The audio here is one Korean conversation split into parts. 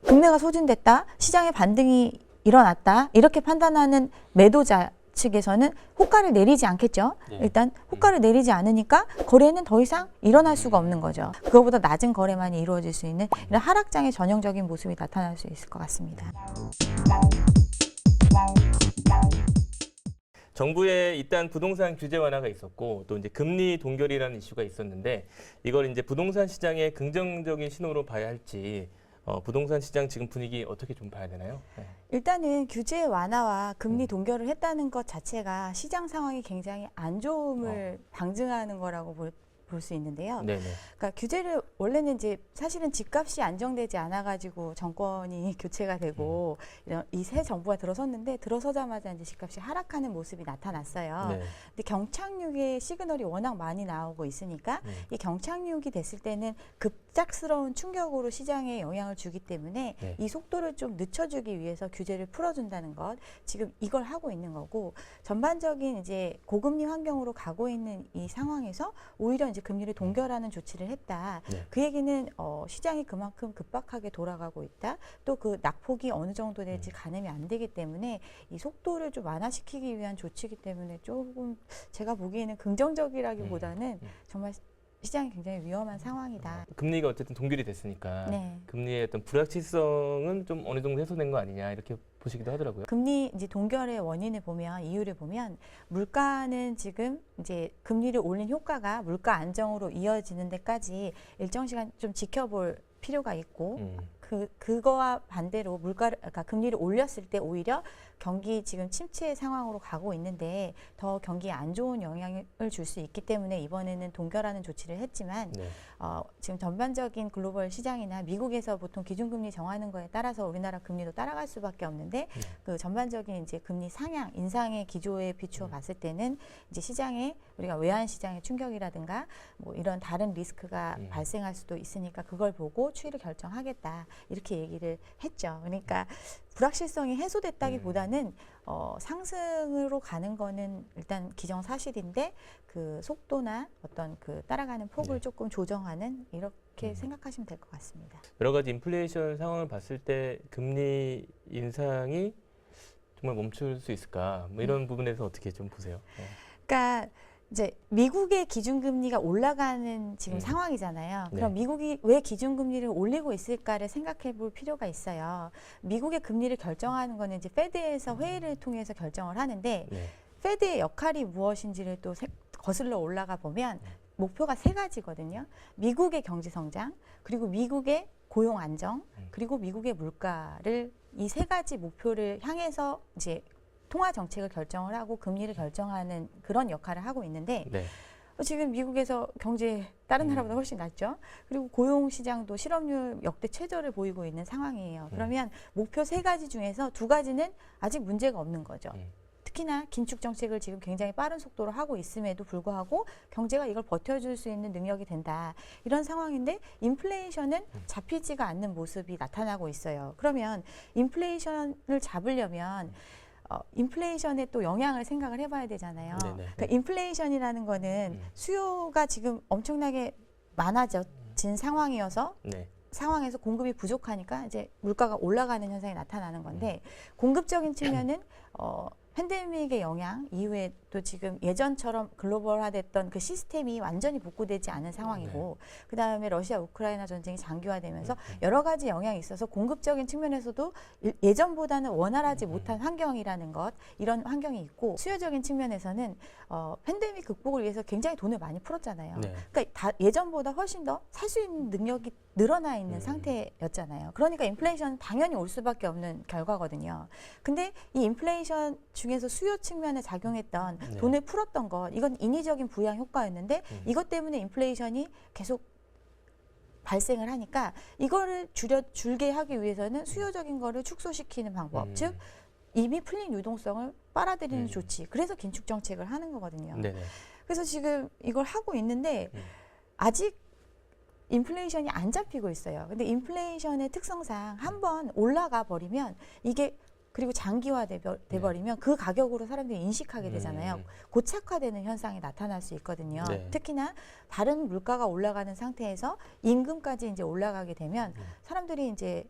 국내가 소진됐다, 시장의 반등이 일어났다 이렇게 판단하는 매도자 측에서는 호가를 내리지 않겠죠. 일단 호가를 내리지 않으니까 거래는 더 이상 일어날 수가 없는 거죠. 그거보다 낮은 거래만이 이루어질 수 있는 이런 하락장의 전형적인 모습이 나타날 수 있을 것 같습니다. 정부의 일단 부동산 규제 완화가 있었고 또 이제 금리 동결이라는 이슈가 있었는데 이걸 이제 부동산 시장의 긍정적인 신호로 봐야 할지 부동산 시장 지금 분위기 어떻게 좀 봐야 되나요? 네. 일단은 규제 완화와 금리 동결을 했다는 것 자체가 시장 상황이 굉장히 안 좋음을 방증하는 거라고 볼 수 있는데요. 네네. 그러니까 규제를 원래는 이제 사실은 집값이 안정되지 않아가지고 정권이 교체가 되고 이 새 정부가 들어섰는데 들어서자마자 이제 집값이 하락하는 모습이 나타났어요. 네. 근데 경착륙의 시그널이 워낙 많이 나오고 있으니까 이 경착륙이 됐을 때는 급작스러운 충격으로 시장에 영향을 주기 때문에 네. 이 속도를 좀 늦춰주기 위해서 규제를 풀어준다는 것, 지금 이걸 하고 있는 거고 전반적인 이제 고금리 환경으로 가고 있는 이 상황에서 오히려 이제 금리를 동결하는 조치를 했다. 네. 그 얘기는 시장이 그만큼 급박하게 돌아가고 있다. 또 그 낙폭이 어느 정도 될지 가늠이 안 되기 때문에 이 속도를 좀 완화시키기 위한 조치이기 때문에 조금 제가 보기에는 긍정적이라기보다는 정말 시장이 굉장히 위험한 상황이다. 금리가 어쨌든 동결이 됐으니까 네. 금리의 어떤 불확실성은 좀 어느 정도 해소된 거 아니냐 이렇게 보시기도 하더라고요. 금리 이제 동결의 원인을 보면 이유를 보면 물가는 지금 이제 금리를 올린 효과가 물가 안정으로 이어지는 데까지 일정 시간 좀 지켜볼 필요가 있고 그거와 반대로 그러니까 금리를 올렸을 때 오히려 경기 지금 침체 상황으로 가고 있는데 더 경기에 안 좋은 영향을 줄 수 있기 때문에 이번에는 동결하는 조치를 했지만 네. 지금 전반적인 글로벌 시장이나 미국에서 보통 기준금리 정하는 거에 따라서 우리나라 금리도 따라갈 수밖에 없는데 그 전반적인 이제 금리 상향, 인상의 기조에 비추어 봤을 때는 이제 시장에 우리가 외환 시장의 충격이라든가 뭐 이런 다른 리스크가 발생할 수도 있으니까 그걸 보고 추이를 결정하겠다 이렇게 얘기를 했죠. 그러니까 불확실성이 해소됐다기보다는 상승으로 가는 거는 일단 기정사실인데 그 속도나 어떤 그 따라가는 폭을 조금 조정하는 이렇게 생각하시면 될 것 같습니다. 여러 가지 인플레이션 상황을 봤을 때 금리 인상이 정말 멈출 수 있을까? 뭐 이런 부분에서 어떻게 좀 보세요? 네. 그러니까 이제 미국의 기준금리가 올라가는 지금 상황이잖아요. 그럼 네. 미국이 왜 기준금리를 올리고 있을까를 생각해 볼 필요가 있어요. 미국의 금리를 결정하는 거는 이제 페드에서 회의를 통해서 결정을 하는데 네. 페드의 역할이 무엇인지를 또 거슬러 올라가 보면 목표가 세 가지거든요. 미국의 경제 성장, 그리고 미국의 고용 안정, 그리고 미국의 물가를 이 세 가지 목표를 향해서 이제 통화 정책을 결정을 하고 금리를 결정하는 그런 역할을 하고 있는데 네. 지금 미국에서 경제 다른 나라보다 훨씬 낫죠. 그리고 고용 시장도 실업률 역대 최저를 보이고 있는 상황이에요. 그러면 목표 세 가지 중에서 두 가지는 아직 문제가 없는 거죠. 특히나 긴축 정책을 지금 굉장히 빠른 속도로 하고 있음에도 불구하고 경제가 이걸 버텨줄 수 있는 능력이 된다. 이런 상황인데 인플레이션은 잡히지가 않는 모습이 나타나고 있어요. 그러면 인플레이션을 잡으려면 인플레이션에 또 영향을 생각을 해봐야 되잖아요. 그러니까 인플레이션이라는 거는 수요가 지금 엄청나게 많아진 상황이어서 네. 상황에서 공급이 부족하니까 이제 물가가 올라가는 현상이 나타나는 건데 공급적인 측면은 팬데믹의 영향 이후에 또 지금 예전처럼 글로벌화됐던 그 시스템이 완전히 복구되지 않은 상황이고 그다음에 러시아 우크라이나 전쟁이 장기화되면서 여러 가지 영향이 있어서 공급적인 측면에서도 예전보다는 원활하지 못한 환경이라는 것 이런 환경이 있고 수요적인 측면에서는 팬데믹 극복을 위해서 굉장히 돈을 많이 풀었잖아요. 네. 그러니까 예전보다 훨씬 더 살 수 있는 능력이 늘어나 있는 상태였잖아요. 그러니까 인플레이션은 당연히 올 수밖에 없는 결과거든요. 근데 이 인플레이션 중에서 수요 측면에 작용했던 돈을 풀었던 것, 이건 인위적인 부양 효과였는데 이것 때문에 인플레이션이 계속 발생을 하니까 이거를 줄게 하기 위해서는 수요적인 거를 축소시키는 방법, 즉 이미 풀린 유동성을 빨아들이는 조치, 그래서 긴축 정책을 하는 거거든요. 네네. 그래서 지금 이걸 하고 있는데 아직 인플레이션이 안 잡히고 있어요. 근데 인플레이션의 특성상 한번 올라가 버리면 이게 그리고 장기화돼 버리면 그 가격으로 사람들이 인식하게 되잖아요. 고착화되는 현상이 나타날 수 있거든요. 네. 특히나 다른 물가가 올라가는 상태에서 임금까지 이제 올라가게 되면 사람들이 이제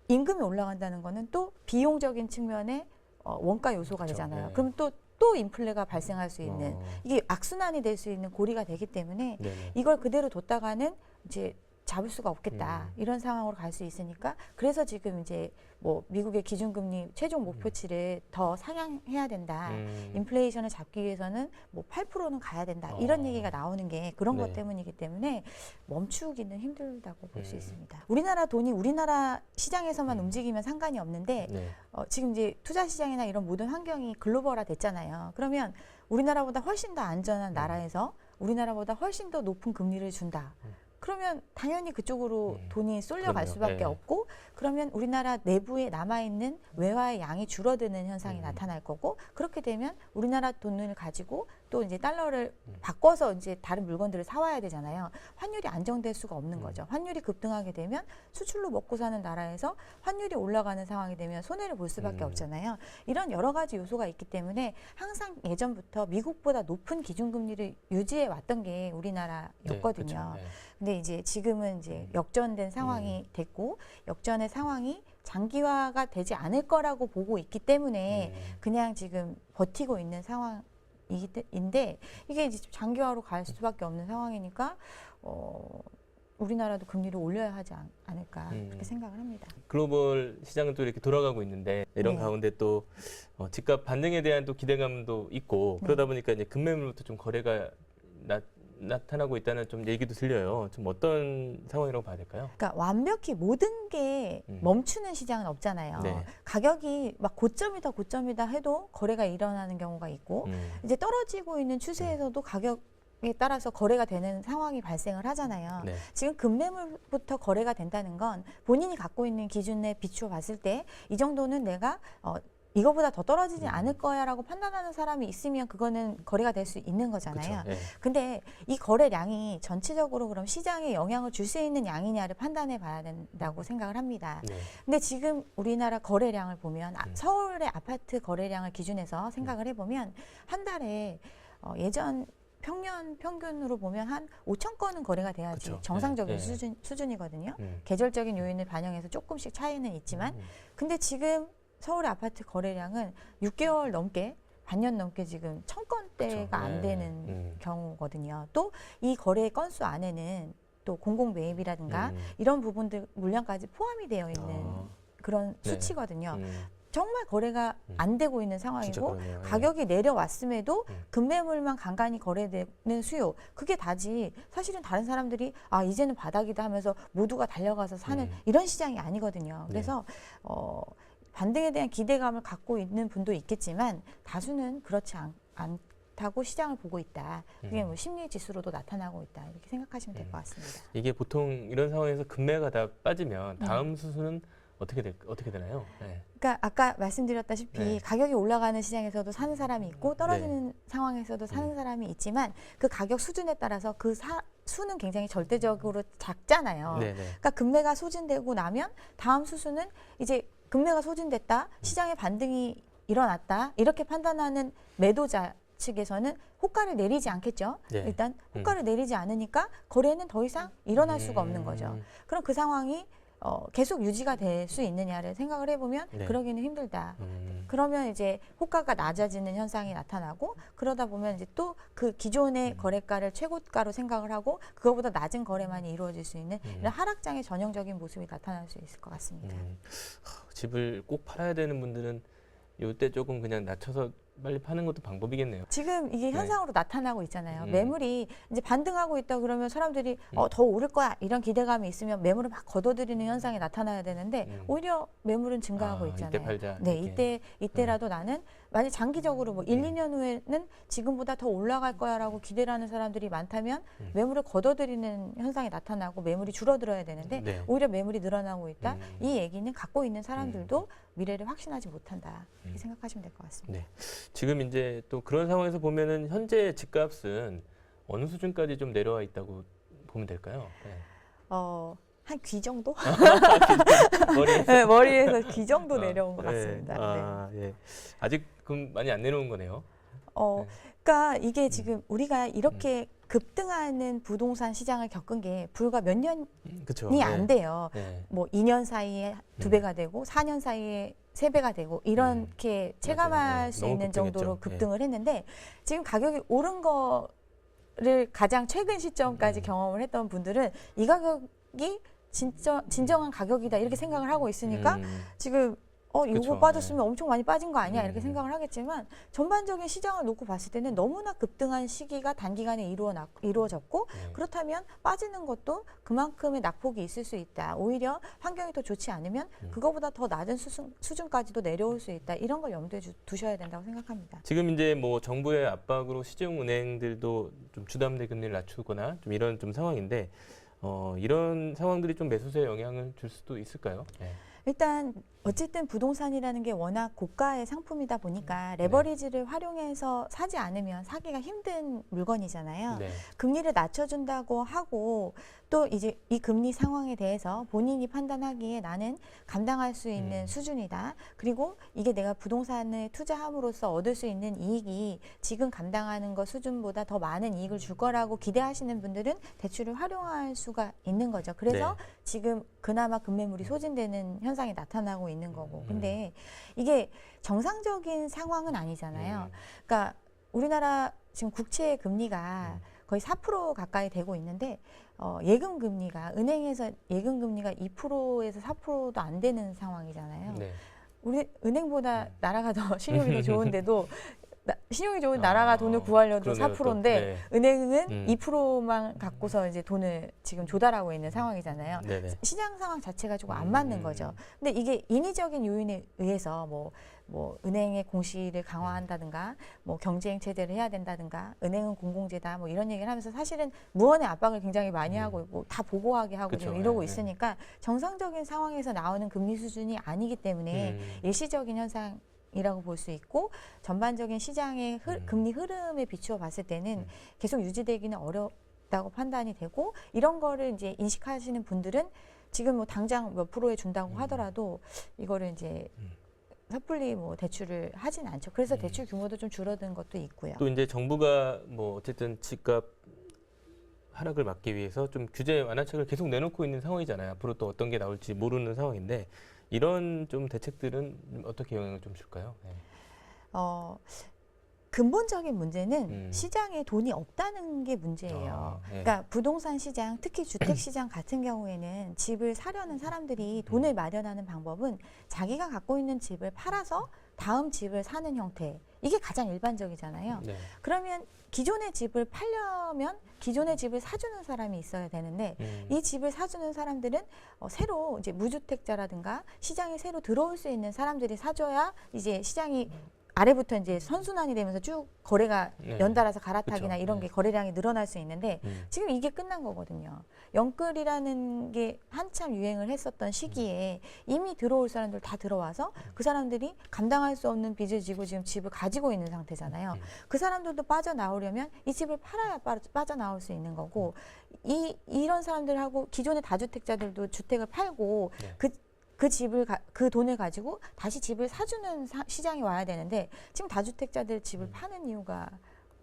임금이 올라간다는 거는 또 비용적인 측면의 원가 요소가 그렇죠. 되잖아요. 네. 그럼 또 인플레가 발생할 수 있는 어. 이게 악순환이 될 수 있는 고리가 되기 때문에 네네. 이걸 그대로 뒀다가는 이제 잡을 수가 없겠다. 이런 상황으로 갈 수 있으니까 그래서 지금 이제 뭐 미국의 기준금리 최종 목표치를 더 상향해야 된다. 인플레이션을 잡기 위해서는 뭐 8%는 가야 된다. 이런 얘기가 나오는 게 그런 네. 것 때문이기 때문에 멈추기는 힘들다고 볼 수 있습니다. 우리나라 돈이 우리나라 시장에서만 움직이면 상관이 없는데 네. 지금 이제 투자 시장이나 이런 모든 환경이 글로벌화 됐잖아요. 그러면 우리나라보다 훨씬 더 안전한 나라에서 우리나라보다 훨씬 더 높은 금리를 준다. 그러면 당연히 그쪽으로 돈이 쏠려갈 그럼요. 수밖에 네. 없고 그러면 우리나라 내부에 남아있는 외화의 양이 줄어드는 현상이 나타날 거고 그렇게 되면 우리나라 돈을 가지고 또 이제 달러를 바꿔서 이제 다른 물건들을 사와야 되잖아요. 환율이 안정될 수가 없는 거죠. 환율이 급등하게 되면 수출로 먹고 사는 나라에서 환율이 올라가는 상황이 되면 손해를 볼 수밖에 없잖아요. 이런 여러 가지 요소가 있기 때문에 항상 예전부터 미국보다 높은 기준금리를 유지해 왔던 게 우리나라였거든요. 네, 그렇죠. 네. 근데 이제 지금은 이제 역전된 상황이 됐고 역전의 상황이 장기화가 되지 않을 거라고 보고 있기 때문에 그냥 지금 버티고 있는 상황인데 이게 이제 장기화로 갈 수밖에 없는 상황이니까 우리나라도 금리를 올려야 하지 않을까 그렇게 생각을 합니다. 글로벌 시장은 또 이렇게 돌아가고 있는데 이런 네. 가운데 또 집값 반등에 대한 또 기대감도 있고 그러다 보니까 이제 금매물부터 좀 거래가 나타나고 있다는 좀 얘기도 들려요. 좀 어떤 상황이라고 봐야 될까요? 그러니까 완벽히 모든 게 멈추는 시장은 없잖아요. 네. 가격이 막 고점이다 해도 거래가 일어나는 경우가 있고 이제 떨어지고 있는 추세에서도 가격에 따라서 거래가 되는 상황이 발생을 하잖아요. 네. 지금 금매물부터 거래가 된다는 건 본인이 갖고 있는 기준에 비추어 봤을 때 이 정도는 내가 이거보다 더 떨어지지 않을 거야라고 판단하는 사람이 있으면 그거는 거래가 될 수 있는 거잖아요. 그렇죠. 네. 근데 이 거래량이 전체적으로 그럼 시장에 영향을 줄 수 있는 양이냐를 판단해 봐야 된다고 생각을 합니다. 네. 근데 지금 우리나라 거래량을 보면 서울의 아파트 거래량을 기준해서 생각을 해보면 한 달에 예전 평년 평균으로 보면 한 5천 건은 거래가 돼야지 그쵸. 정상적인 네. 수준이거든요. 계절적인 요인을 반영해서 조금씩 차이는 있지만 근데 지금 서울의 아파트 거래량은 6개월 넘게 반년 넘게 지금 1,000건대가 안 되는 경우거든요. 또 이 거래 건수 안에는 또 공공 매입이라든가 이런 부분들 물량까지 포함이 되어 있는 그런 네. 수치거든요. 정말 거래가 안 되고 있는 상황이고 그러네요. 가격이 내려왔음에도 금매물만 간간히 거래되는 수요 그게 다지 사실은 다른 사람들이 이제는 바닥이다 하면서 모두가 달려가서 사는 이런 시장이 아니거든요. 그래서 반등에 대한 기대감을 갖고 있는 분도 있겠지만 다수는 그렇지 않다고 시장을 보고 있다. 그게 뭐 심리 지수로도 나타나고 있다. 이렇게 생각하시면 될 것 같습니다. 이게 보통 이런 상황에서 금매가 다 빠지면 다음 수순은 어떻게 되나요? 네. 그러니까 아까 말씀드렸다시피 네. 가격이 올라가는 시장에서도 사는 사람이 있고 떨어지는 상황에서도 사는 사람이 있지만 그 가격 수준에 따라서 그 수는 굉장히 절대적으로 작잖아요. 네네. 그러니까 금매가 소진되고 나면 다음 수순은 이제 금매가 소진됐다, 시장의 반등이 일어났다 이렇게 판단하는 매도자 측에서는 호가를 내리지 않겠죠. 네. 일단 호가를 내리지 않으니까 거래는 더 이상 일어날 수가 없는 거죠. 그럼 그 상황이 계속 유지가 될 수 있느냐를 생각을 해보면 네. 그러기는 힘들다. 그러면 이제 호가가 낮아지는 현상이 나타나고 그러다 보면 이제 또 그 기존의 거래가를 최고가로 생각을 하고 그거보다 낮은 거래만이 이루어질 수 있는 이런 하락장의 전형적인 모습이 나타날 수 있을 것 같습니다. 집을 꼭 팔아야 되는 분들은 이때 조금 그냥 낮춰서 빨리 파는 것도 방법이겠네요. 지금 이게 네. 현상으로 나타나고 있잖아요. 매물이 이제 반등하고 있다 그러면 사람들이 더 오를 거야 이런 기대감이 있으면 매물을 막 걷어들이는 현상이 나타나야 되는데 오히려 매물은 증가하고 있잖아요. 이때 팔자. 네, 이렇게. 이때라도 나는 만약 장기적으로 뭐 1, 2년 후에는 지금보다 더 올라갈 거야라고 기대를 하는 사람들이 많다면 매물을 걷어들이는 현상이 나타나고 매물이 줄어들어야 되는데 네. 오히려 매물이 늘어나고 있다. 이 얘기는 갖고 있는 사람들도 미래를 확신하지 못한다. 이렇게 생각하시면 될 것 같습니다. 네. 지금 이제 또 그런 상황에서 보면은 현재 집값은 어느 수준까지 좀 내려와 있다고 보면 될까요? 네. 한 귀 정도? 머리 네, 머리에서 귀 정도 내려온 것 같습니다. 네. 예. 아직 그럼 많이 안 내려온 거네요. 그러니까 이게 지금 우리가 이렇게 급등하는 부동산 시장을 겪은 게 불과 몇 년이 그쵸. 안 돼요. 네. 뭐 2년 사이에 2배가 되고 4년 사이에 3배가 되고 이렇게 체감할 맞아요. 수 너무 있는 정도로 급등했죠. 급등을 했는데 지금 가격이 오른 거를 가장 최근 시점까지 경험을 했던 분들은 이 가격이 진정한 가격이다 이렇게 생각을 하고 있으니까 지금 이거 그쵸. 빠졌으면 엄청 많이 빠진 거 아니야 이렇게 음. 생각을 하겠지만 전반적인 시장을 놓고 봤을 때는 너무나 급등한 시기가 단기간에 이루어졌고 그렇다면 빠지는 것도 그만큼의 낙폭이 있을 수 있다. 오히려 환경이 더 좋지 않으면 그거보다 더 낮은 수준까지도 내려올 수 있다. 이런 걸 염두에 두셔야 된다고 생각합니다. 지금 이제 뭐 정부의 압박으로 시중은행들도 좀 주담대 금리를 낮추거나 좀 이런 좀 상황인데 이런 상황들이 좀 매수세에 영향을 줄 수도 있을까요? 네. 일단 어쨌든 부동산이라는 게 워낙 고가의 상품이다 보니까 레버리지를 활용해서 사지 않으면 사기가 힘든 물건이잖아요. 네. 금리를 낮춰준다고 하고 또 이제 이 금리 상황에 대해서 본인이 판단하기에 나는 감당할 수 있는 수준이다. 그리고 이게 내가 부동산을 투자함으로써 얻을 수 있는 이익이 지금 감당하는 것 수준보다 더 많은 이익을 줄 거라고 기대하시는 분들은 대출을 활용할 수가 있는 거죠. 그래서 네. 지금 그나마 급매물이 소진되는 현상이 나타나고 있는 거고. 근데 이게 정상적인 상황은 아니잖아요. 그러니까 우리나라 지금 국채 금리가 거의 4% 가까이 되고 있는데 예금 금리가 은행에서 예금 금리가 2%에서 4%도 안 되는 상황이잖아요. 네. 우리 은행보다 나라가 더 신용이 더 좋은데도 신용이 좋은 나라가 돈을 구하려도 그러네요, 4%인데 또. 은행은 2%만 갖고서 이제 돈을 지금 조달하고 있는 상황이잖아요. 네네. 시장 상황 자체가 조금 안 맞는 거죠. 근데 이게 인위적인 요인에 의해서 뭐 은행의 공시를 강화한다든가 뭐 경쟁 체제를 해야 된다든가 은행은 공공재다 뭐 이런 얘기를 하면서 사실은 무언의 압박을 굉장히 많이 하고 있고 다 보고하게 하고 그쵸. 지금 이러고 네, 있으니까 정상적인 상황에서 나오는 금리 수준이 아니기 때문에 일시적인 현상 이라고 볼 수 있고 전반적인 시장의 금리 흐름에 비추어 봤을 때는 계속 유지되기는 어렵다고 판단이 되고 이런 거를 이제 인식하시는 분들은 지금 뭐 당장 몇 프로에 준다고 하더라도 이거를 이제 섣불리 뭐 대출을 하진 않죠. 그래서 대출 규모도 좀 줄어든 것도 있고요. 또 이제 정부가 뭐 어쨌든 집값 하락을 막기 위해서 좀 규제 완화책을 계속 내놓고 있는 상황이잖아요. 앞으로 또 어떤 게 나올지 모르는 상황인데 이런 좀 대책들은 어떻게 영향을 좀 줄까요? 네. 근본적인 문제는 시장에 돈이 없다는 게 문제예요. 네. 그러니까 부동산 시장, 특히 주택 시장 같은 경우에는 집을 사려는 사람들이 돈을 마련하는 방법은 자기가 갖고 있는 집을 팔아서 다음 집을 사는 형태. 이게 가장 일반적이잖아요. 네. 그러면 기존의 집을 팔려면 기존의 집을 사주는 사람이 있어야 되는데 이 집을 사주는 사람들은 새로 이제 무주택자라든가 시장에 새로 들어올 수 있는 사람들이 사줘야 이제 시장이 아래부터 이제 선순환이 되면서 쭉 거래가 연달아서 갈아타기나 그쵸. 이런 게 거래량이 늘어날 수 있는데 지금 이게 끝난 거거든요. 영끌이라는 게 한참 유행을 했었던 시기에 이미 들어올 사람들 다 들어와서 그 사람들이 감당할 수 없는 빚을 지고 지금 집을 가지고 있는 상태잖아요. 그 사람들도 빠져나오려면 이 집을 팔아야 빠져나올 수 있는 거고 이런 사람들하고 기존의 다주택자들도 주택을 팔고 그 돈을 가지고 다시 집을 사주는 시장이 와야 되는데 지금 다주택자들 집을 파는 이유가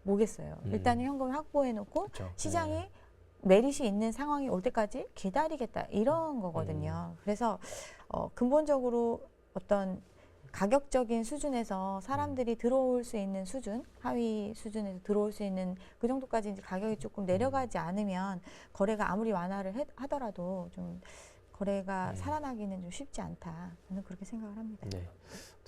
뭐겠어요? 일단은 현금을 확보해 놓고 그쵸. 시장이 메릿이 있는 상황이 올 때까지 기다리겠다 이런 거거든요. 그래서 근본적으로 어떤 가격적인 수준에서 사람들이 들어올 수 있는 수준, 하위 수준에서 들어올 수 있는 그 정도까지 이제 가격이 조금 내려가지 않으면 거래가 아무리 완화를 하더라도 좀 거래가 살아나기는 좀 쉽지 않다. 저는 그렇게 생각을 합니다. 네.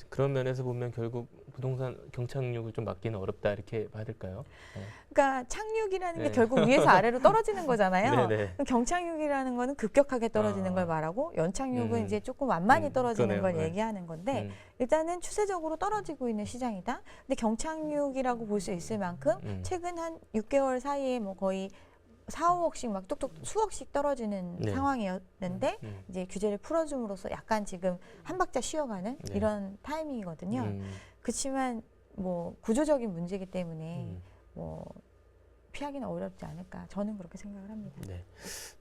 그런 면에서 보면 결국 부동산 경착륙을 좀 막기는 어렵다 이렇게 봐야 될까요? 네. 그러니까 착륙이라는 게 결국 위에서 아래로 떨어지는 거잖아요. 네네. 그럼 경착륙이라는 거는 급격하게 떨어지는 걸 말하고 연착륙은 이제 조금 완만히 떨어지는 그러네요. 걸 얘기하는 건데 음. 일단은 추세적으로 떨어지고 있는 시장이다. 근데 경착륙이라고 볼 수 있을 만큼 최근 한 6개월 사이에 뭐 거의 4, 5억씩 막 뚝뚝 수억씩 떨어지는 상황이었는데 이제 규제를 풀어줌으로써 약간 지금 한 박자 쉬어가는 이런 타이밍이거든요. 그렇지만 뭐 구조적인 문제이기 때문에 뭐 피하기는 어렵지 않을까 저는 그렇게 생각을 합니다. 네.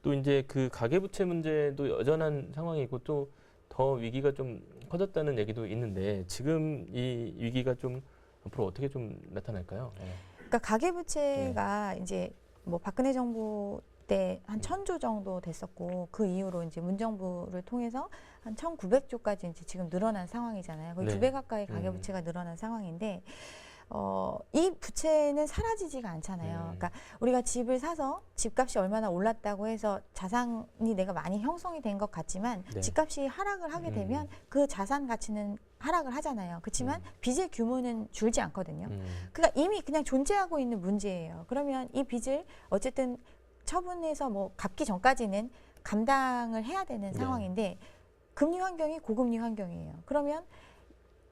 또 이제 그 가계부채 문제도 여전한 상황이고 또 더 위기가 좀 커졌다는 얘기도 있는데 지금 이 위기가 좀 앞으로 어떻게 좀 나타날까요? 네. 그러니까 가계부채가 이제 뭐 박근혜 정부 때 한 1,000조 정도 됐었고 그 이후로 이제 문정부를 통해서 한 1,900조까지 이제 지금 늘어난 상황이잖아요. 거의 네. 2배 가까이 가계부채가 늘어난 상황인데 이 부채는 사라지지가 않잖아요. 그러니까 우리가 집을 사서 집값이 얼마나 올랐다고 해서 자산이 내가 많이 형성이 된 것 같지만 네. 집값이 하락을 하게 되면 그 자산 가치는 하락을 하잖아요. 그렇지만 빚의 규모는 줄지 않거든요. 그러니까 이미 그냥 존재하고 있는 문제예요. 그러면 이 빚을 어쨌든 처분해서 뭐 갚기 전까지는 감당을 해야 되는 네. 상황인데 금리 환경이 고금리 환경이에요. 그러면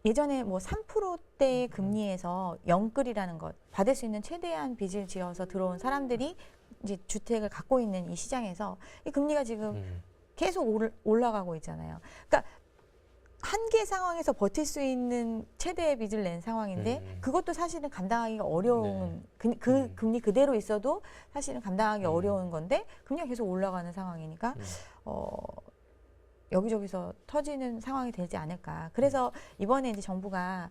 예전에 뭐 3%대의 금리에서 영끌이라는 것 받을 수 있는 최대한 빚을 지어서 들어온 사람들이 이제 주택을 갖고 있는 이 시장에서 이 금리가 지금 계속 올라가고 있잖아요. 그러니까 한계 상황에서 버틸 수 있는 최대의 빚을 낸 상황인데 그것도 사실은 감당하기가 어려운 그 금리 그대로 있어도 사실은 감당하기 어려운 건데 금리가 계속 올라가는 상황이니까 여기저기서 터지는 상황이 되지 않을까. 그래서 이번에 이제 정부가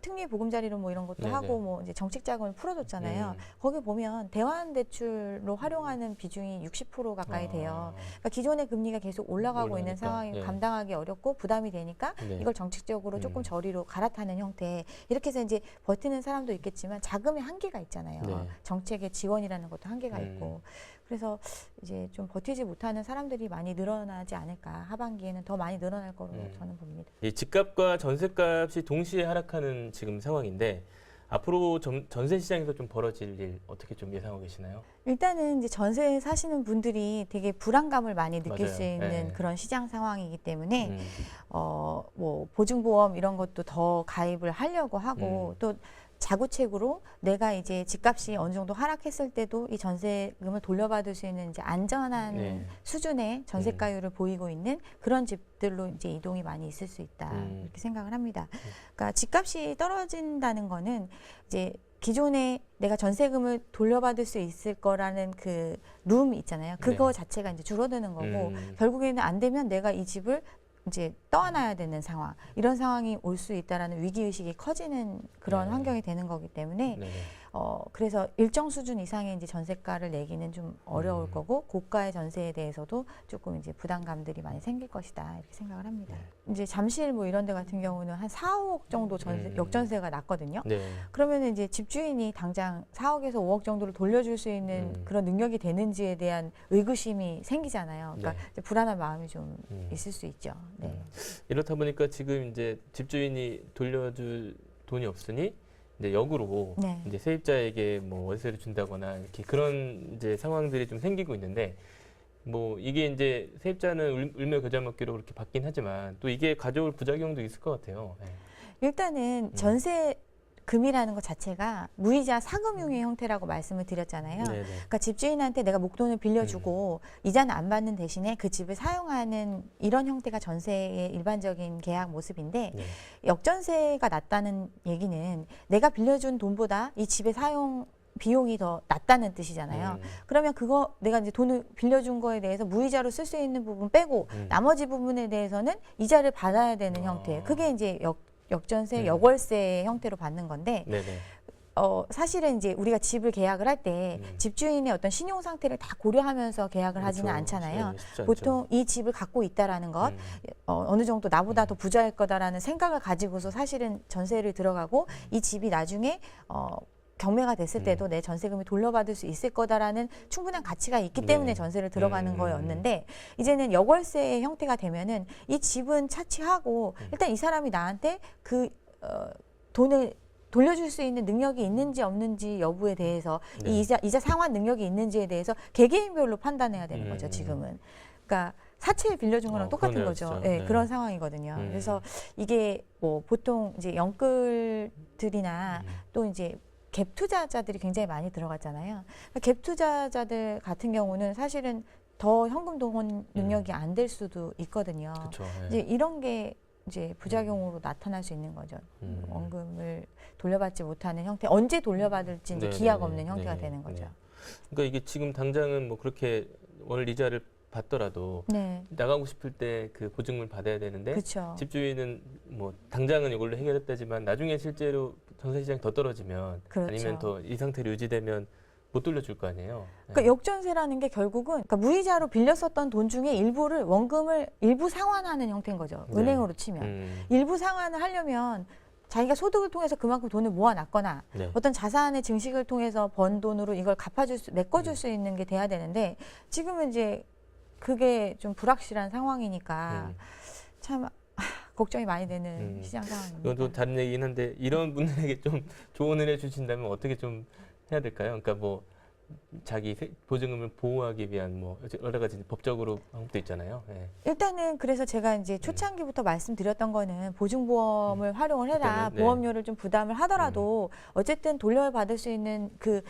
특례 보금자리로 뭐 이런 것도 네네. 하고 뭐 이제 정책 자금을 풀어줬잖아요. 거기 보면 대환 대출로 활용하는 비중이 60% 가까이 돼요. 그러니까 기존의 금리가 계속 올라가고 있는 올라가니까. 상황이 네. 감당하기 어렵고 부담이 되니까 네. 이걸 정책적으로 조금 저리로 갈아타는 형태. 이렇게 해서 이제 버티는 사람도 있겠지만 자금의 한계가 있잖아요. 네. 정책의 지원이라는 것도 한계가 있고. 그래서 이제 좀 버티지 못하는 사람들이 많이 늘어나지 않을까. 하반기에는 더 많이 늘어날 거로 저는 봅니다. 이 집값과 전세값이 동시에 하락하는 지금 상황인데 앞으로 전세 시장에서 좀 벌어질 일 어떻게 좀 예상하고 계시나요? 일단은 이제 전세 사시는 분들이 되게 불안감을 많이 느낄 맞아요. 수 있는 네. 그런 시장 상황이기 때문에 뭐 보증보험 이런 것도 더 가입을 하려고 하고 또 자구책으로 내가 이제 집값이 어느 정도 하락했을 때도 이 전세금을 돌려받을 수 있는 이제 안전한 네. 수준의 전세가율을 보이고 있는 그런 집들로 이제 이동이 많이 있을 수 있다 이렇게 생각을 합니다. 그러니까 집값이 떨어진다는 거는 이제 기존에 내가 전세금을 돌려받을 수 있을 거라는 그 룸 있잖아요. 그거 네. 자체가 이제 줄어드는 거고 결국에는 안 되면 내가 이 집을 이제 떠안아야 되는 상황, 이런 상황이 올 수 있다라는 위기의식이 커지는 그런 네. 환경이 되는 거기 때문에 네. 그래서 일정 수준 이상의 이제 전세가를 내기는 좀 어려울 거고 고가의 전세에 대해서도 조금 이제 부담감들이 많이 생길 것이다 이렇게 생각을 합니다. 이제 잠실 뭐 이런 데 같은 경우는 한 4, 5억 정도 역전세가 났거든요. 네. 그러면 이제 집주인이 당장 4억에서 5억 정도를 돌려줄 수 있는 그런 능력이 되는지에 대한 의구심이 생기잖아요. 그러니까 네. 이제 불안한 마음이 좀 있을 수 있죠. 네. 이렇다 보니까 지금 이제 집주인이 돌려줄 돈이 없으니 이제 역으로 네. 이제 세입자에게 뭐 월세를 준다거나 이렇게 그런 이제 상황들이 좀 생기고 있는데 뭐 이게 이제 세입자는 울며 겨자 먹기로 그렇게 받긴 하지만 또 이게 가져올 부작용도 있을 것 같아요. 네. 일단은 전세금이라는 것 자체가 무이자 사금융의 형태라고 말씀을 드렸잖아요. 네네. 그러니까 집주인한테 내가 목돈을 빌려주고 이자는 안 받는 대신에 그 집을 사용하는 이런 형태가 전세의 일반적인 계약 모습인데 네. 역전세가 낮다는 얘기는 내가 빌려준 돈보다 이 집의 사용 비용이 더 낮다는 뜻이잖아요. 그러면 그거 내가 이제 돈을 빌려준 거에 대해서 무이자로 쓸 수 있는 부분 빼고 나머지 부분에 대해서는 이자를 받아야 되는 형태. 그게 이제 역전세, 역월세 형태로 받는 건데 네네. 사실은 이제 우리가 집을 계약을 할 때 집주인의 어떤 신용 상태를 다 고려하면서 계약을 하지는 그렇죠. 않잖아요. 네, 쉽지 않죠. 보통 이 집을 갖고 있다라는 것, 어느 정도 나보다 더 부자일 거다라는 생각을 가지고서 사실은 전세를 들어가고 이 집이 나중에 경매가 됐을 때도 내 전세금이 돌려받을 수 있을 거다라는 충분한 가치가 있기 때문에 네. 전세를 들어가는 거였는데 이제는 역월세의 형태가 되면은 이 집은 차치하고 일단 이 사람이 나한테 그 돈을 돌려줄 수 있는 능력이 있는지 없는지 여부에 대해서 네. 이 이자 상환 능력이 있는지에 대해서 개개인별로 판단해야 되는 거죠 지금은. 그러니까 사채를 빌려준 거랑 똑같은 그러네요, 거죠. 진짜. 네, 네. 그런 상황이거든요. 그래서 이게 뭐 보통 이제 영끌들이나 또 이제 갭 투자자들이 굉장히 많이 들어갔잖아요. 그러니까 갭 투자자들 같은 경우는 사실은 더 현금 동원 능력이 안 될 수도 있거든요. 그렇죠. 네. 이제 이런 게 이제 부작용으로 나타날 수 있는 거죠. 원금을 돌려받지 못하는 형태, 언제 돌려받을지 이제 네, 기약 네, 없는 형태가 네, 되는 거죠. 네. 그러니까 이게 지금 당장은 뭐 그렇게 월 이자를 받더라도 네, 나가고 싶을 때 그 보증을 받아야 되는데 그렇죠. 집주인은 뭐 당장은 이걸로 해결했다지만 나중에 실제로 전세 시장이 더 떨어지면 그렇죠. 아니면 더 이 상태로 유지되면 못 돌려줄 거 아니에요. 그러니까 역전세라는 게 결국은 그러니까 무이자로 빌렸었던 돈 중에 일부를 원금을 일부 상환하는 형태인 거죠. 네. 은행으로 치면. 일부 상환을 하려면 자기가 소득을 통해서 그만큼 돈을 모아놨거나 네. 어떤 자산의 증식을 통해서 번 돈으로 이걸 메꿔줄 수 있는 게 돼야 되는데 지금은 이제 그게 좀 불확실한 상황이니까 참 걱정이 많이 되는 시장 상황입니다. 이건 또 다른 얘기긴 한데 이런 분들에게 좀 조언을 해주신다면 어떻게 좀 해야 될까요? 그러니까 뭐 자기 보증금을 보호하기 위한 뭐 여러 가지 법적으로 방법도 있잖아요. 네. 일단은 그래서 제가 이제 초창기부터 말씀드렸던 거는 보증보험을 활용을 해라. 그때는, 네. 보험료를 좀 부담을 하더라도 어쨌든 돌려받을 수 있는 그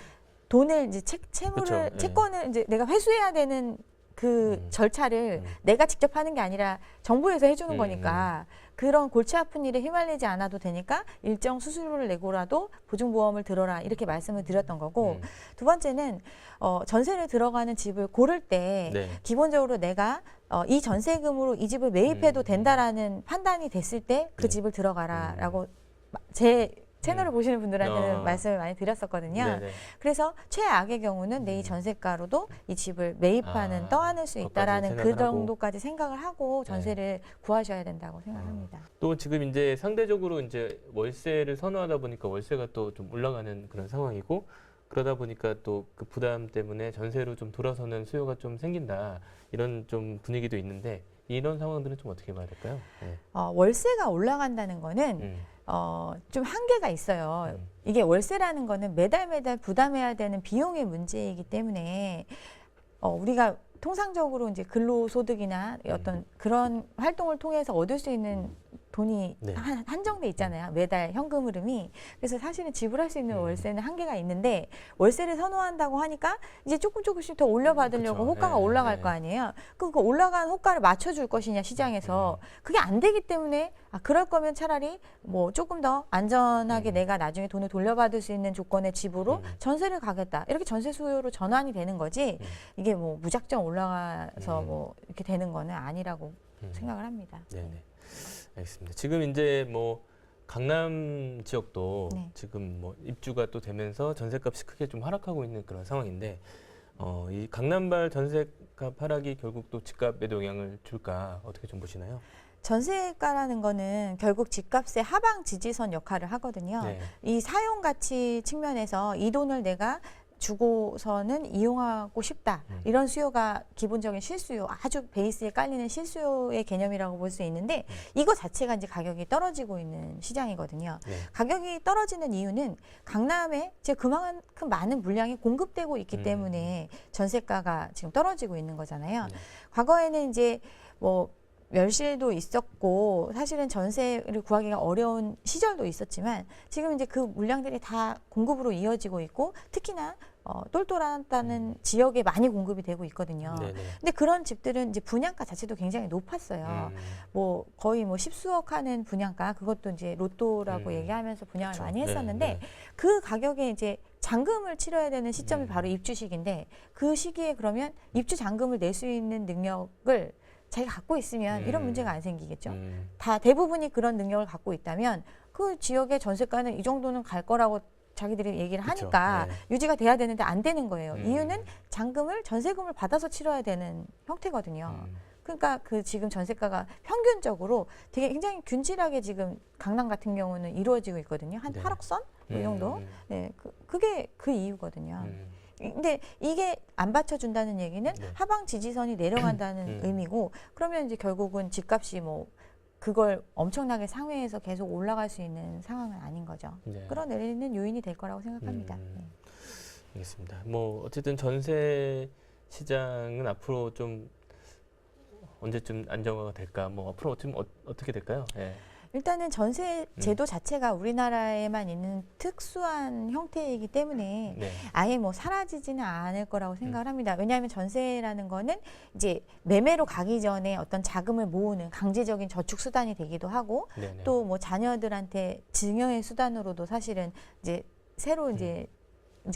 돈을 이제 채무를 그쵸, 네. 채권을 이제 내가 회수해야 되는 그 절차를 내가 직접 하는 게 아니라 정부에서 해주는 거니까 그런 골치 아픈 일에 휘말리지 않아도 되니까 일정 수수료를 내고라도 보증보험을 들어라 이렇게 말씀을 드렸던 거고 두 번째는 전세를 들어가는 집을 고를 때 네. 기본적으로 내가 이 전세금으로 이 집을 매입해도 된다라는 판단이 됐을 때 그 네. 집을 들어가라라고 제 채널을 보시는 분들한테는 말씀을 많이 드렸었거든요. 네네. 그래서 최악의 경우는 내 이 전세가로도 이 집을 매입하는 떠안을 수 그것까지 있다라는 그 생각을 하고. 정도까지 생각을 하고 전세를 구하셔야 된다고 생각합니다. 또 지금 이제 상대적으로 이제 월세를 선호하다 보니까 월세가 또 좀 올라가는 그런 상황이고 그러다 보니까 또 그 부담 때문에 전세로 좀 돌아서는 수요가 좀 생긴다 이런 좀 분위기도 있는데 이런 상황들은 좀 어떻게 봐야 될까요? 네. 월세가 올라간다는 거는 좀 한계가 있어요. 이게 월세라는 거는 매달 부담해야 되는 비용의 문제이기 때문에 우리가 통상적으로 이제 근로소득이나 어떤 그런 활동을 통해서 얻을 수 있는 돈이 네. 한정돼 있잖아요. 매달 현금 흐름이. 그래서 사실은 지불할 수 있는 월세는 한계가 있는데 월세를 선호한다고 하니까 이제 조금씩 더 올려받으려고 그쵸. 호가가 네, 올라갈 네. 거 아니에요. 그 올라간 호가를 맞춰줄 것이냐 시장에서 그게 안 되기 때문에 그럴 거면 차라리 뭐 조금 더 안전하게 내가 나중에 돈을 돌려받을 수 있는 조건의 집으로 전세를 가겠다. 이렇게 전세 수요로 전환이 되는 거지 이게 뭐 무작정 올라가서 뭐 이렇게 되는 거는 아니라고 생각을 합니다. 네네. 알겠습니다. 지금 이제 뭐 강남 지역도 네. 지금 뭐 입주가 또 되면서 전세값이 크게 좀 하락하고 있는 그런 상황인데 이 강남발 전세값 하락이 결국 또 집값에도 영향을 줄까 어떻게 좀 보시나요? 전세가라는 거는 결국 집값의 하방 지지선 역할을 하거든요. 네. 이 사용 가치 측면에서 이 돈을 내가 주고서는 이용하고 싶다. 이런 수요가 기본적인 실수요, 아주 베이스에 깔리는 실수요의 개념이라고 볼 수 있는데 이거 자체가 이제 가격이 떨어지고 있는 시장이거든요. 네. 가격이 떨어지는 이유는 강남에 지금 그만큼 많은 물량이 공급되고 있기 때문에 전세가가 지금 떨어지고 있는 거잖아요. 과거에는 이제 뭐 멸실도 있었고 사실은 전세를 구하기가 어려운 시절도 있었지만 지금 이제 그 물량들이 다 공급으로 이어지고 있고 특히나 똘똘하다는 지역에 많이 공급이 되고 있거든요. 네네. 근데 그런 집들은 이제 분양가 자체도 굉장히 높았어요. 뭐 거의 뭐 10수억 하는 분양가 그것도 이제 로또라고 얘기하면서 분양을 그쵸. 많이 했었는데 네, 네. 그 가격에 이제 잔금을 치러야 되는 시점이 바로 입주 시기인데 그 시기에 그러면 입주 잔금을 낼 수 있는 능력을 자기가 갖고 있으면 이런 문제가 안 생기겠죠. 다 대부분이 그런 능력을 갖고 있다면 그 지역의 전세가는 이 정도는 갈 거라고 자기들이 얘기를 그쵸. 하니까 네. 유지가 돼야 되는데 안 되는 거예요. 이유는 잔금을 전세금을 받아서 치러야 되는 형태거든요. 그러니까 그 지금 전세가가 평균적으로 되게 굉장히 균질하게 지금 강남 같은 경우는 이루어지고 있거든요. 한 네. 8억 선? 이 정도? 네, 그게 그 이유거든요. 근데 이게 안 받쳐준다는 얘기는 네. 하방 지지선이 내려간다는 의미고 그러면 이제 결국은 집값이 뭐 그걸 엄청나게 상회해서 계속 올라갈 수 있는 상황은 아닌 거죠. 네. 끌어내리는 요인이 될 거라고 생각합니다. 네. 알겠습니다. 뭐 어쨌든 전세 시장은 앞으로 좀 언제쯤 안정화가 될까? 뭐 앞으로 좀 어떻게 될까요? 네. 일단은 전세 제도 자체가 우리나라에만 있는 특수한 형태이기 때문에 네. 아예 뭐 사라지지는 않을 거라고 생각을 합니다. 왜냐하면 전세라는 거는 이제 매매로 가기 전에 어떤 자금을 모으는 강제적인 저축 수단이 되기도 하고 네네. 또 뭐 자녀들한테 증여의 수단으로도 사실은 이제 새로 이제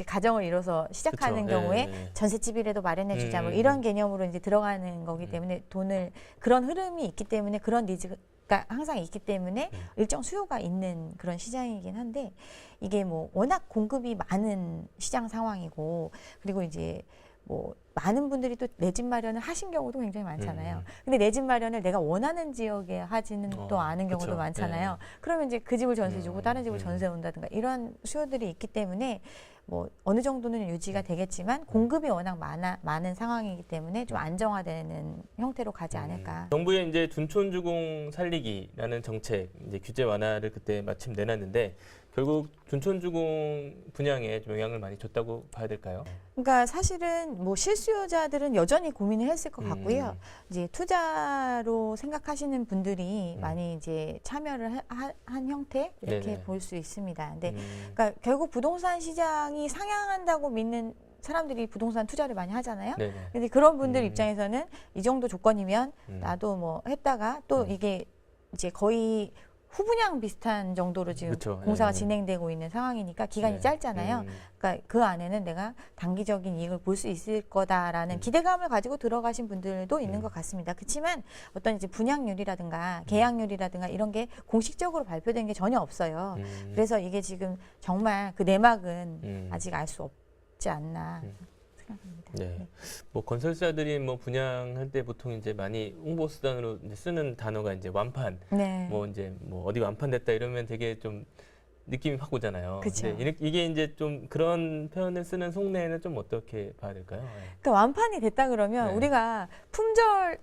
가정을 이뤄서 시작하는 그쵸. 경우에 네. 전셋집이라도 마련해 주자 뭐 이런 개념으로 이제 들어가는 거기 때문에 돈을 그런 흐름이 있기 때문에 그런 니즈가 가 항상 있기 때문에 일정 수요가 있는 그런 시장이긴 한데 이게 뭐 워낙 공급이 많은 시장 상황이고 그리고 이제 뭐 많은 분들이 또 내 집 마련을 하신 경우도 굉장히 많잖아요. 근데 내 집 마련을 내가 원하는 지역에 하지는 또 않은 경우도 그쵸. 많잖아요. 네. 그러면 이제 그 집을 전세 주고 다른 집을 전세 온다든가 이런 수요들이 있기 때문에 뭐 어느 정도는 유지가 되겠지만 공급이 워낙 많은 상황이기 때문에 좀 안정화되는 형태로 가지 않을까. 정부의 이제 둔촌주공 살리기라는 정책 이제 규제 완화를 그때 마침 내놨는데 결국 둔촌주공 분양에 좀 영향을 많이 줬다고 봐야 될까요? 그러니까 사실은 뭐 실수요자들은 여전히 고민을 했을 것 같고요. 이제 투자로 생각하시는 분들이 많이 이제 참여를 한 형태 이렇게 네네. 볼 수 있습니다. 근데 그러니까 결국 부동산 시장이 상향한다고 믿는 사람들이 부동산 투자를 많이 하잖아요. 네네. 근데 그런 분들 입장에서는 이 정도 조건이면 나도 뭐 했다가 또 이게 이제 거의 후분양 비슷한 정도로 지금 그쵸. 공사가 네. 진행되고 있는 상황이니까 기간이 네. 짧잖아요. 그러니까 그 안에는 내가 단기적인 이익을 볼 수 있을 거다라는 기대감을 가지고 들어가신 분들도 있는 것 같습니다. 그렇지만 어떤 이제 분양률이라든가 계약률이라든가 이런 게 공식적으로 발표된 게 전혀 없어요. 그래서 이게 지금 정말 그 내막은 아직 알 수 없지 않나 생각합니다. 네. 뭐 건설사들이 뭐 분양할 때 보통 이제 많이 홍보 수단으로 이제 쓰는 단어가 이제 완판. 네. 뭐 이제 뭐 어디 완판됐다 이러면 되게 좀 느낌이 확 오잖아요. 그쵸. 근데 이게 이제 좀 그런 표현을 쓰는 속내는 좀 어떻게 봐야 될까요? 네. 그러니까 완판이 됐다 그러면 네. 우리가 품절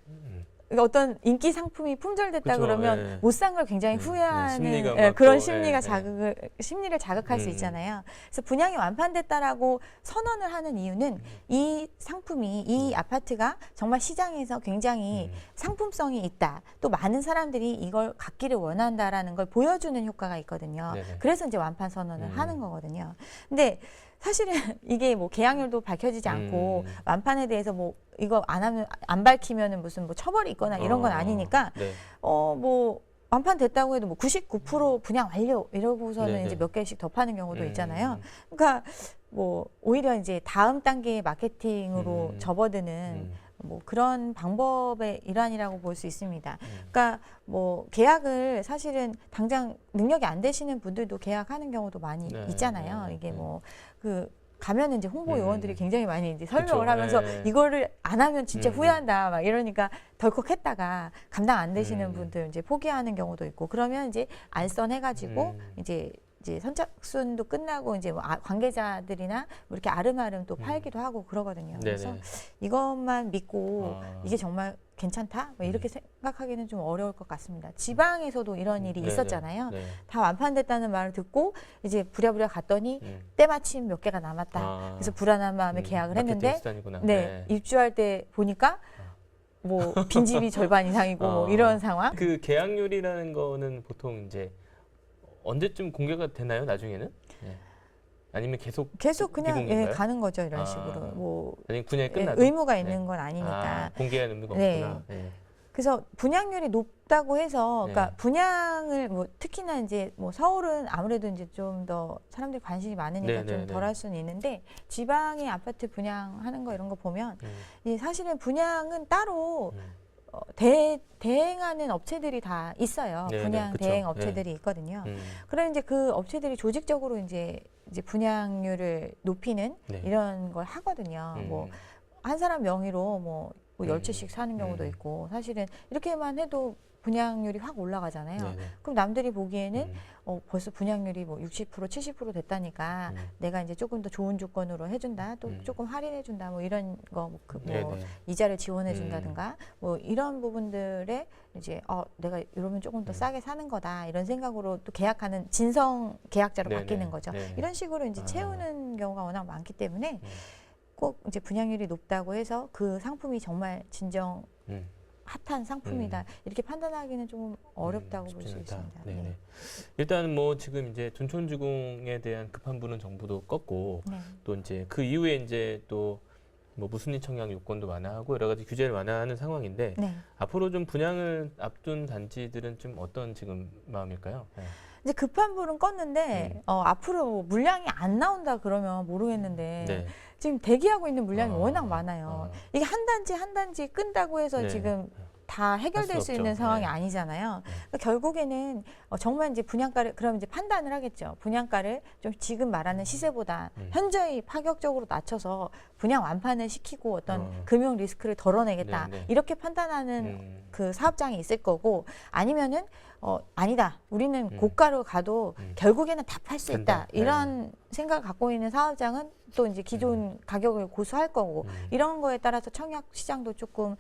그러니까 어떤 인기 상품이 품절됐다 그쵸, 그러면 예. 못 산 걸 굉장히 후회하는 심리가 예, 막 그런 또, 심리가 예, 심리를 자극할 수 있잖아요. 그래서 분양이 완판됐다라고 선언을 하는 이유는 이 상품이 이 아파트가 정말 시장에서 굉장히 상품성이 있다. 또 많은 사람들이 이걸 갖기를 원한다라는 걸 보여주는 효과가 있거든요. 네네. 그래서 이제 완판 선언을 하는 거거든요. 근데 사실은 이게 뭐 계약률도 밝혀지지 않고 완판에 대해서 뭐 이거 안 하면 안 밝히면은 무슨 뭐 처벌이 있거나 이런 건 아니니까 네. 뭐 완판 됐다고 해도 뭐 99% 분양 완료 이러고서는 네네. 이제 몇 개씩 더 파는 경우도 있잖아요. 그러니까 뭐 오히려 이제 다음 단계의 마케팅으로 접어드는 뭐 그런 방법의 일환이라고 볼 수 있습니다. 그러니까 뭐 계약을 사실은 당장 능력이 안 되시는 분들도 계약하는 경우도 많이 네, 있잖아요. 네, 이게 네. 뭐 그 가면은 이제 홍보 요원들이 굉장히 많이 이제 설명을 그쵸, 하면서 네. 이거를 안 하면 진짜 후회한다 막 이러니까 덜컥했다가 감당 안 되시는 분들 이제 포기하는 경우도 있고 그러면 이제 알선해가지고 이제 선착순도 끝나고 이제 뭐 관계자들이나 뭐 이렇게 아름아름 또 팔기도 하고 그러거든요. 그래서 네네. 이것만 믿고 이게 정말 괜찮다? 뭐 이렇게 생각하기는 좀 어려울 것 같습니다. 지방에서도 이런 일이 네네. 있었잖아요. 네. 다 완판됐다는 말을 듣고 이제 부랴부랴 갔더니 때마침 몇 개가 남았다. 그래서 불안한 마음에 계약을 마케팅 했는데 수단이구나. 네, 입주할 때 보니까 뭐 빈집이 절반 이상이고 뭐 이런 상황. 그 계약률이라는 거는 보통 이제 언제쯤 공개가 되나요? 나중에는? 네. 아니면 계속 그냥 미공개인가요? 가는 거죠 이런 식으로. 뭐 아니 분양이 끝나도 의무가 네. 있는 건 아니니까. 공개하는 의무가 네. 없구나. 네. 그래서 분양률이 높다고 해서, 네. 그러니까 분양을 뭐 특히나 이제 뭐 서울은 아무래도 이제 좀 더 사람들이 관심이 많으니까 네, 좀 네, 네. 덜할 수는 있는데 지방의 아파트 분양하는 거 이런 거 보면 이 사실은 분양은 따로 대행하는 업체들이 다 있어요. 네, 분양 네, 그쵸. 대행 업체들이 있거든요. 그러면 이제 그 업체들이 조직적으로 이제 분양률을 높이는 네. 이런 걸 하거든요. 뭐 한 사람 명의로 뭐 10채씩 사는 경우도 있고 사실은 이렇게만 해도 분양률이 확 올라가잖아요. 네네. 그럼 남들이 보기에는 벌써 분양률이 뭐 60% 70% 됐다니까 내가 이제 조금 더 좋은 조건으로 해준다, 또 조금 할인해준다, 뭐 이런 거, 뭐 네네. 이자를 지원해준다든가 뭐 이런 부분들에 이제 내가 이러면 조금 더 싸게 사는 거다 이런 생각으로 또 계약하는 진성 계약자로 네네. 바뀌는 거죠. 네네. 이런 식으로 이제 채우는 경우가 워낙 많기 때문에 꼭 이제 분양률이 높다고 해서 그 상품이 정말 진정 핫한 상품이다 이렇게 판단하기는 좀 어렵다고 볼 수 쉽지는 않다. 있습니다. 네네. 네. 일단 뭐 지금 이제 둔촌주공에 대한 급한 불은 정부도 껐고 네. 또 이제 그 이후에 이제 또 뭐 무순위 청약 요건도 완화하고 여러 가지 규제를 완화하는 상황인데 네. 앞으로 좀 분양을 앞둔 단지들은 좀 어떤 지금 마음일까요? 네. 이제 급한 불은 껐는데 앞으로 물량이 안 나온다 그러면 모르겠는데 네. 지금 대기하고 있는 물량이 워낙 많아요. 이게 한 단지 한 단지 끈다고 해서 네. 지금 다 해결될 수 수 없죠. 있는 상황이 네. 아니잖아요. 그러니까 결국에는 정말 이제 분양가를 그럼 이제 판단을 하겠죠. 분양가를 좀 지금 말하는 시세보다 현저히 파격적으로 낮춰서 분양 완판을 시키고 어떤 금융 리스크를 덜어내겠다. 네, 네. 이렇게 판단하는 그 사업장이 있을 거고 아니면은 아니다. 우리는 고가로 가도 결국에는 다 팔 수 된다. 있다. 이런 생각을 갖고 있는 사업장은 또 이제 기존 가격을 고수할 거고 이런 거에 따라서 청약 시장도 조금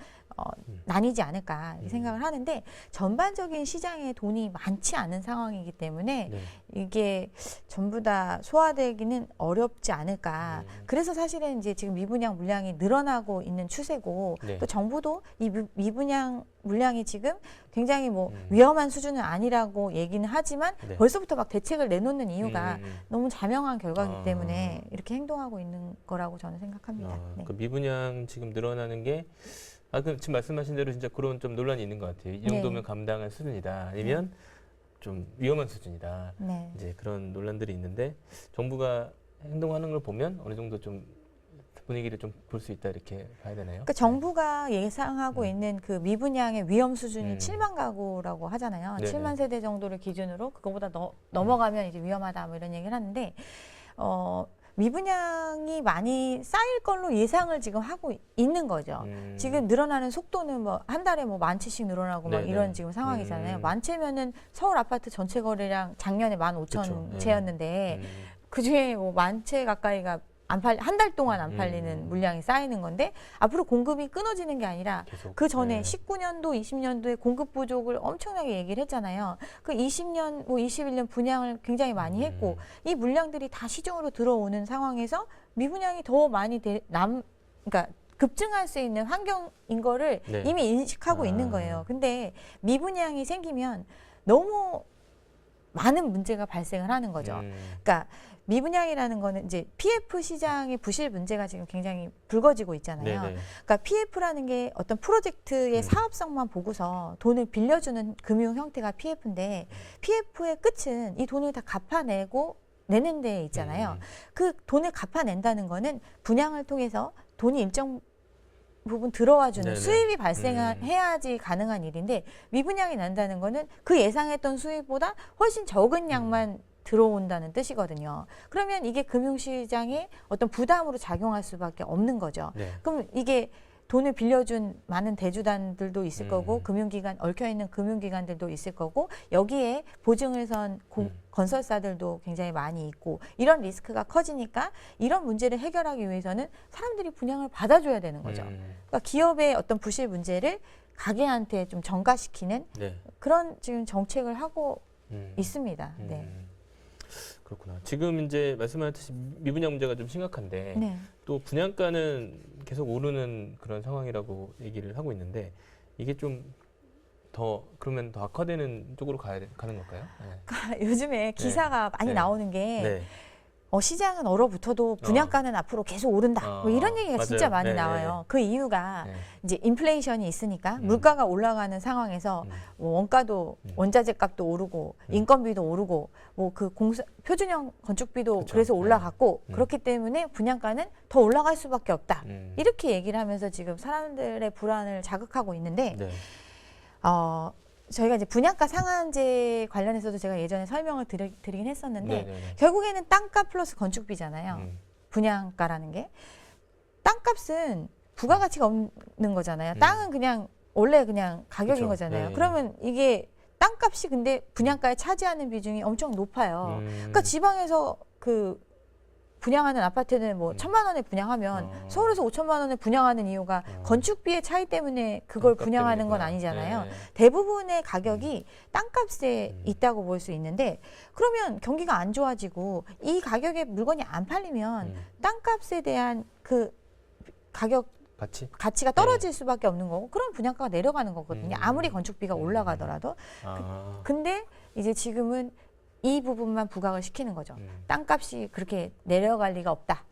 나뉘지 않을까 생각을 하는데 전반적인 시장에 돈이 많지 않은 상황이기 때문에 네. 이게 전부 다 소화되기는 어렵지 않을까. 그래서 사실은 이제 지금 미분양 물량이 늘어나고 있는 추세고 네. 또 정부도 이 미분양 물량이 지금 굉장히 뭐 위험한 수준은 아니라고 얘기는 하지만 네. 벌써부터 막 대책을 내놓는 이유가 너무 자명한 결과이기 아. 때문에 이렇게 행동하고 있는 거라고 저는 생각합니다. 네. 그 미분양 지금 늘어나는 게 그 지금 말씀하신 대로 진짜 그런 좀 논란이 있는 것 같아요. 이 정도면 네. 감당할 수준이다. 아니면 좀 위험한 수준이다. 네. 이제 그런 논란들이 있는데 정부가 행동하는 걸 보면 어느 정도 좀 분위기를 좀 볼 수 있다 이렇게 봐야 되나요? 그러니까 정부가 예상하고 있는 그 미분양의 위험 수준이 음. 7만 가구라고 하잖아요. 네네. 7만 세대 정도를 기준으로 그거보다 넘어가면 이제 위험하다 뭐 이런 얘기를 하는데 미분양이 많이 쌓일 걸로 예상을 지금 하고 있는 거죠. 지금 늘어나는 속도는 뭐 한 달에 뭐 10,000채씩 늘어나고 막 네네. 이런 지금 상황이잖아요. 10,000채면은 서울 아파트 전체 거래량 작년에 15,000채였는데 그 중에 뭐 10,000채 가까이가 한 달 동안 안 팔리는 물량이 쌓이는 건데 앞으로 공급이 끊어지는 게 아니라 계속, 그 전에 네. 19년도, 20년도에 공급 부족을 엄청나게 얘기를 했잖아요. 그 20년, 뭐 21년 분양을 굉장히 많이 했고 이 물량들이 다 시중으로 들어오는 상황에서 미분양이 더 많이 그러니까 급증할 수 있는 환경인 거를 네. 이미 인식하고 있는 거예요. 근데 미분양이 생기면 너무 많은 문제가 발생을 하는 거죠. 그러니까 미분양이라는 거는 이제 PF 시장의 부실 문제가 지금 굉장히 불거지고 있잖아요. 네네. 그러니까 PF라는 게 어떤 프로젝트의 사업성만 보고서 돈을 빌려주는 금융 형태가 PF인데 PF의 끝은 이 돈을 다 갚아내고 내는 데 있잖아요. 그 돈을 갚아낸다는 거는 분양을 통해서 돈이 일정 부분 들어와주는 네네. 수입이 발생해야지 가능한 일인데 미분양이 난다는 거는 그 예상했던 수입보다 훨씬 적은 양만 들어온다는 뜻이거든요. 그러면 이게 금융시장에 어떤 부담으로 작용할 수밖에 없는 거죠. 네. 그럼 이게 돈을 빌려준 많은 대주단들도 있을 거고 금융기관 얽혀있는 금융기관들도 있을 거고 여기에 보증을 선 건설사들도 굉장히 많이 있고 이런 리스크가 커지니까 이런 문제를 해결하기 위해서는 사람들이 분양을 받아줘야 되는 거죠. 그러니까 기업의 어떤 부실 문제를 가게한테 좀 전가시키는 네. 그런 지금 정책을 하고 있습니다. 네. 그렇구나. 지금 이제 말씀하셨듯이 미분양 문제가 좀 심각한데 네. 또 분양가는 계속 오르는 그런 상황이라고 얘기를 하고 있는데 이게 좀 그러면 더 악화되는 쪽으로 가는 걸까요? 네. 그러니까 요즘에 기사가 많이 네. 나오는 게 네. 시장은 얼어붙어도 분양가는 앞으로 계속 오른다. 뭐 이런 얘기가 맞아요. 진짜 많이 네, 나와요. 그 이유가 네. 이제 인플레이션이 있으니까 물가가 올라가는 상황에서 뭐 원가도 원자재 값도 오르고 인건비도 오르고 뭐 그 표준형 건축비도 그쵸. 그래서 올라갔고 네. 그렇기 때문에 분양가는 더 올라갈 수밖에 없다. 음. 이렇게 얘기를 하면서 지금 사람들의 불안을 자극하고 있는데 네. 저희가 이제 분양가 상한제 관련해서도 제가 예전에 설명을 드리긴 했었는데 네네네. 결국에는 땅값 플러스 건축비잖아요. 분양가라는 게. 땅값은 부가가치가 없는 거잖아요. 땅은 그냥 원래 그냥 가격인 그쵸. 거잖아요. 네. 그러면 이게 땅값이 근데 분양가에 차지하는 비중이 엄청 높아요. 그러니까 지방에서 분양하는 아파트는 뭐 1,000만 원에 분양하면 서울에서 5천만 원에 분양하는 이유가 건축비의 차이 때문에 그걸 땅값 분양하는 건 때문이구나. 아니잖아요. 네. 대부분의 가격이 땅값에 있다고 볼 수 있는데 그러면 경기가 안 좋아지고 이 가격에 물건이 안 팔리면 땅값에 대한 그 가격 가치가 떨어질 수밖에 없는 거고 그럼 분양가가 내려가는 거거든요. 아무리 건축비가 올라가더라도. 근데 이제 지금은 이 부분만 부각을 시키는 거죠. 땅값이 그렇게 내려갈 리가 없다.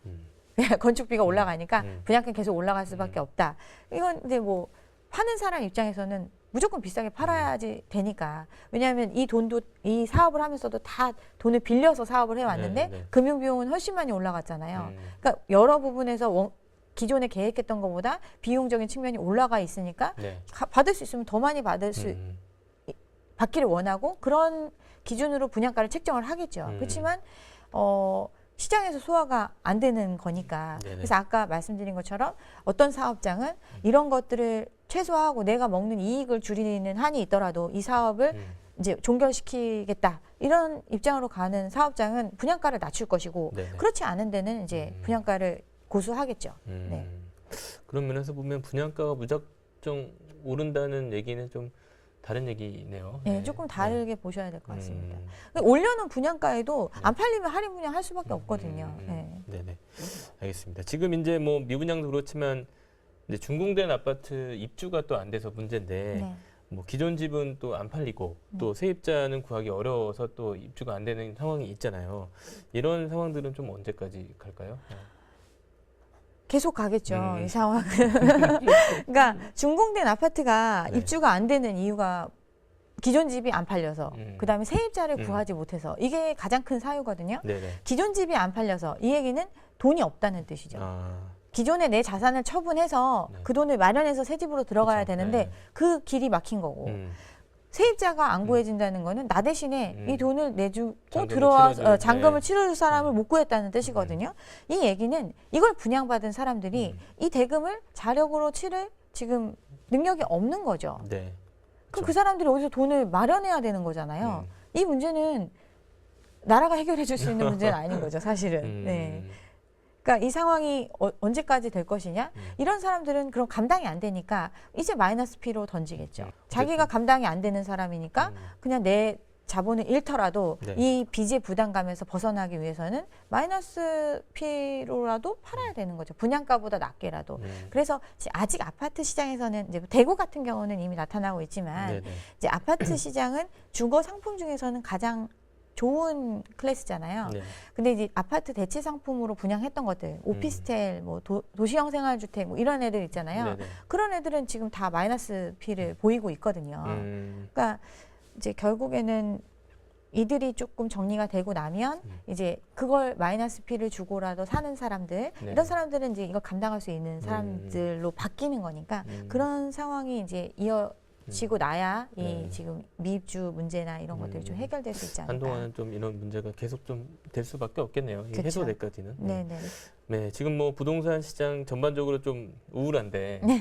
건축비가 올라가니까 분양가 계속 올라갈 수밖에 없다. 이건 근데 뭐 파는 사람 입장에서는 무조건 비싸게 팔아야지 되니까. 왜냐하면 이 사업을 하면서도 다 돈을 빌려서 사업을 해왔는데 네. 금융비용은 훨씬 많이 올라갔잖아요. 그러니까 여러 부분에서 기존에 계획했던 것보다 비용적인 측면이 올라가 있으니까 네. 받을 수 있으면 더 많이 받기를 원하고 그런 기준으로 분양가를 책정을 하겠죠. 그렇지만 시장에서 소화가 안 되는 거니까. 네네. 그래서 아까 말씀드린 것처럼 어떤 사업장은 이런 것들을 최소화하고 내가 먹는 이익을 줄이는 한이 있더라도 이 사업을 이제 종결시키겠다 이런 입장으로 가는 사업장은 분양가를 낮출 것이고 네네. 그렇지 않은 데는 이제 분양가를 고수하겠죠. 네. 그런 면에서 보면 분양가가 무작정 오른다는 얘기는 좀 다른 얘기네요. 네, 조금 다르게 보셔야 될 것 같습니다. 음. 올려놓은 분양가에도 안 팔리면 할인 분양할 수밖에 없거든요. 네. 네네. 알겠습니다. 지금 이제 뭐 미분양도 그렇지만 이제 준공된 아파트 입주가 또 안 돼서 문제인데 네. 뭐 기존 집은 또 안 팔리고 또 세입자는 구하기 어려워서 또 입주가 안 되는 상황이 있잖아요. 이런 상황들은 좀 언제까지 갈까요? 계속 가겠죠. 이 상황은. 그러니까 준공된 아파트가 네. 입주가 안 되는 이유가 기존 집이 안 팔려서 그다음에 세입자를 음. 구하지 못해서 이게 가장 큰 사유거든요. 네네. 기존 집이 안 팔려서 이 얘기는 돈이 없다는 뜻이죠. 아, 기존에 내 자산을 처분해서 네. 그 돈을 마련해서 새 집으로 들어가야 그쵸. 되는데 네. 그 길이 막힌 거고 음. 세입자가 안 구해진다는 거는 나 대신에 이 돈을 내주고 잔금을 들어와서 치러줄, 잔금을 네. 치러줄 사람을 못 구했다는 뜻이거든요. 이 얘기는 이걸 분양받은 사람들이 이 대금을 자력으로 치를 지금 능력이 없는 거죠. 네. 그럼 그 사람들이 어디서 돈을 마련해야 되는 거잖아요. 이 문제는 나라가 해결해 줄 수 있는 문제는 아닌 거죠, 사실은. 네. 그러니까 이 상황이 언제까지 될 것이냐? 이런 사람들은 그럼 감당이 안 되니까 이제 마이너스 P로 던지겠죠. 자기가 감당이 안 되는 사람이니까 그냥 내 자본을 잃더라도 네. 이 빚의 부담감에서 벗어나기 위해서는 마이너스 P로라도 팔아야 되는 거죠. 분양가보다 낮게라도. 그래서 아직 아파트 시장에서는 이제 대구 같은 경우는 이미 나타나고 있지만 네네. 이제 아파트 시장은 주거 상품 중에서는 가장 좋은 클래스잖아요. 네. 근데 이제 아파트 대체 상품으로 분양했던 것들, 오피스텔, 뭐 도시형 생활주택 뭐 이런 애들 있잖아요. 네네. 그런 애들은 지금 다 마이너스 P를 보이고 있거든요. 그러니까 이제 결국에는 이들이 조금 정리가 되고 나면 이제 그걸 마이너스 P를 주고라도 사는 사람들, 네. 이런 사람들은 이제 이걸 감당할 수 있는 사람들로 바뀌는 거니까 그런 상황이 이제 이어지고 나야 이 네. 지금 미입주 문제나 이런 것들이 좀 해결될 수 있지 않을까. 한동안은 좀 이런 문제가 계속 좀 될 수밖에 없겠네요. 이게 그쵸. 해소될까지는. 네네. 네, 지금 뭐 부동산 시장 전반적으로 좀 우울한데 네.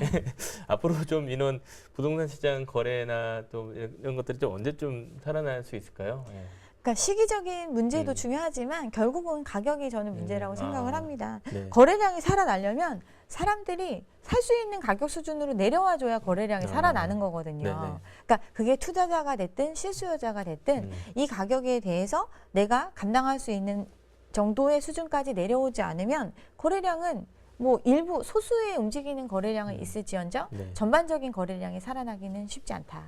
앞으로 좀 이런 부동산 시장 거래나 또 이런 것들이 좀 언제쯤 살아날 수 있을까요? 네. 그러니까 시기적인 문제도 중요하지만 결국은 가격이 저는 문제라고 생각을 아, 합니다. 네. 거래량이 살아나려면 사람들이 살 수 있는 가격 수준으로 내려와줘야 거래량이 살아나는 거거든요. 네네. 그러니까 그게 투자자가 됐든 실수요자가 됐든 이 가격에 대해서 내가 감당할 수 있는 정도의 수준까지 내려오지 않으면 거래량은 뭐 일부 소수의 움직이는 거래량은 있을지언정 네. 전반적인 거래량이 살아나기는 쉽지 않다.